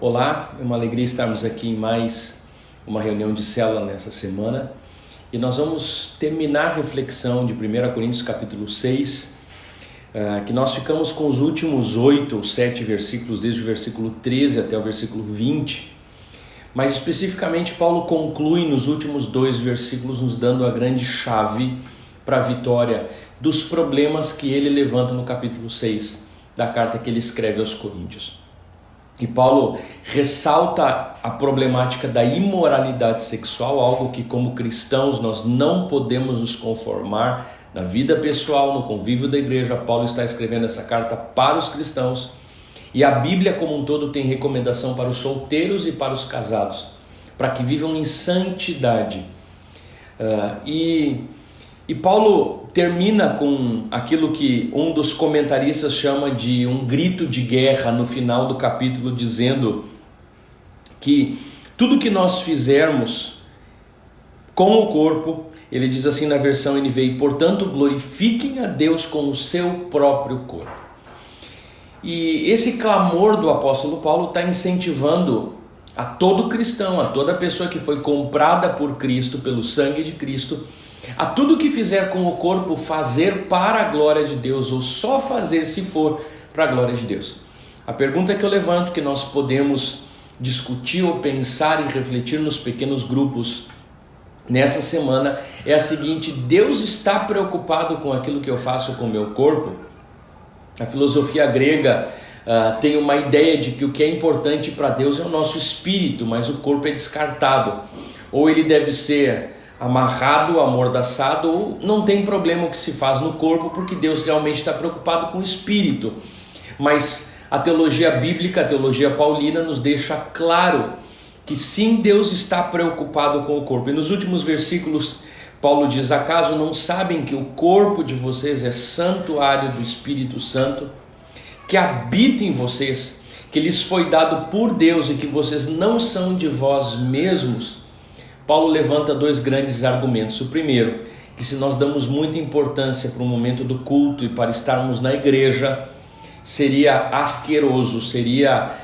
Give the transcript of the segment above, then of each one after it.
Olá, é uma alegria estarmos aqui em mais uma reunião de célula nessa semana e nós vamos terminar a reflexão de 1 Coríntios capítulo 6, que nós ficamos com os últimos 8 ou 7 versículos, desde o versículo 13 até o versículo 20, mas especificamente Paulo conclui nos últimos 2 versículos nos dando a grande chave para a vitória dos problemas que ele levanta no capítulo 6 da carta que ele escreve aos Coríntios. E Paulo ressalta a problemática da imoralidade sexual, algo que como cristãos nós não podemos nos conformar na vida pessoal, no convívio da igreja. Paulo está escrevendo essa carta para os cristãos e a Bíblia como um todo tem recomendação para os solteiros e para os casados, para que vivam em santidade. E Paulo termina com aquilo que um dos comentaristas chama de um grito de guerra no final do capítulo, dizendo que tudo que nós fizermos com o corpo, ele diz assim na versão NVI, portanto glorifiquem a Deus com o seu próprio corpo. E esse clamor do apóstolo Paulo está incentivando a todo cristão, a toda pessoa que foi comprada por Cristo, pelo sangue de Cristo, a tudo que fizer com o corpo fazer para a glória de Deus, ou só fazer se for para a glória de Deus. A pergunta que eu levanto, que nós podemos discutir ou pensar e refletir nos pequenos grupos nessa semana é a seguinte: Deus está preocupado com aquilo que eu faço com o meu corpo? A filosofia grega tem uma ideia de que o que é importante para Deus é o nosso espírito, mas o corpo é descartado. Ou ele deve ser amarrado, amordaçado, ou não tem problema o que se faz no corpo, porque Deus realmente está preocupado com o espírito. Mas a teologia bíblica, a teologia paulina nos deixa claro que sim, Deus está preocupado com o corpo. E nos últimos versículos Paulo diz: acaso não sabem que o corpo de vocês é santuário do Espírito Santo, que habita em vocês, que lhes foi dado por Deus e que vocês não são de vós mesmos? Paulo levanta 2 grandes argumentos. O primeiro, que se nós damos muita importância para o momento do culto e para estarmos na igreja, seria asqueroso, seria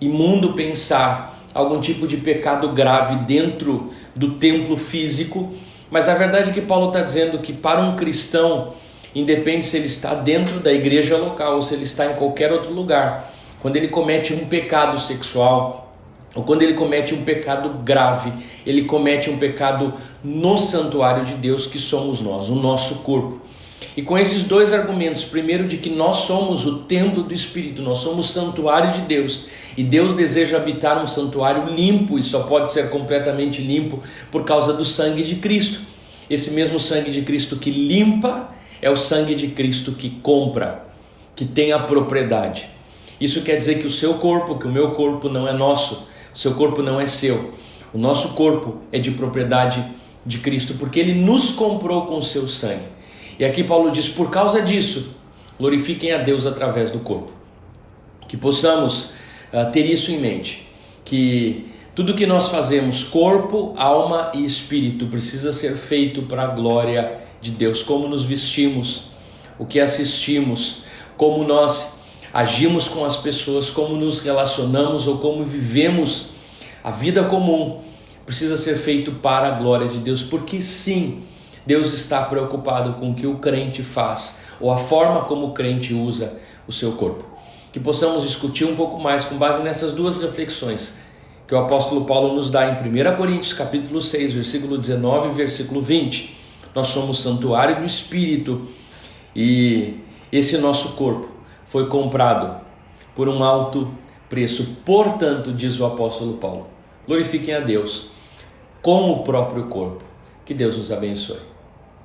imundo pensar algum tipo de pecado grave dentro do templo físico. Mas a verdade é que Paulo está dizendo que para um cristão, independe se ele está dentro da igreja local ou se ele está em qualquer outro lugar, quando ele comete um pecado sexual, ou quando ele comete um pecado grave, ele comete um pecado no santuário de Deus, que somos nós, o nosso corpo. E com esses 2 argumentos, primeiro de que nós somos o templo do Espírito, nós somos o santuário de Deus, e Deus deseja habitar um santuário limpo, e só pode ser completamente limpo por causa do sangue de Cristo. Esse mesmo sangue de Cristo que limpa é o sangue de Cristo que compra, que tem a propriedade. Isso quer dizer que o seu corpo, que o meu corpo não é nosso, seu corpo não é seu. O nosso corpo é de propriedade de Cristo, porque Ele nos comprou com o seu sangue. E aqui Paulo diz: por causa disso, glorifiquem a Deus através do corpo. Que possamos ter isso em mente, que tudo que nós fazemos, corpo, alma e espírito, precisa ser feito para a glória de Deus. Como nos vestimos, o que assistimos, como nós agimos com as pessoas, como nos relacionamos ou como vivemos a vida comum, precisa ser feito para a glória de Deus, porque sim, Deus está preocupado com o que o crente faz, ou a forma como o crente usa o seu corpo. Que possamos discutir um pouco mais com base nessas 2 reflexões que o apóstolo Paulo nos dá em 1 Coríntios capítulo 6, versículo 19 e versículo 20. Nós somos santuário do Espírito e esse nosso corpo foi comprado por um alto preço. Portanto, diz o apóstolo Paulo, glorifiquem a Deus com o próprio corpo. Que Deus nos abençoe.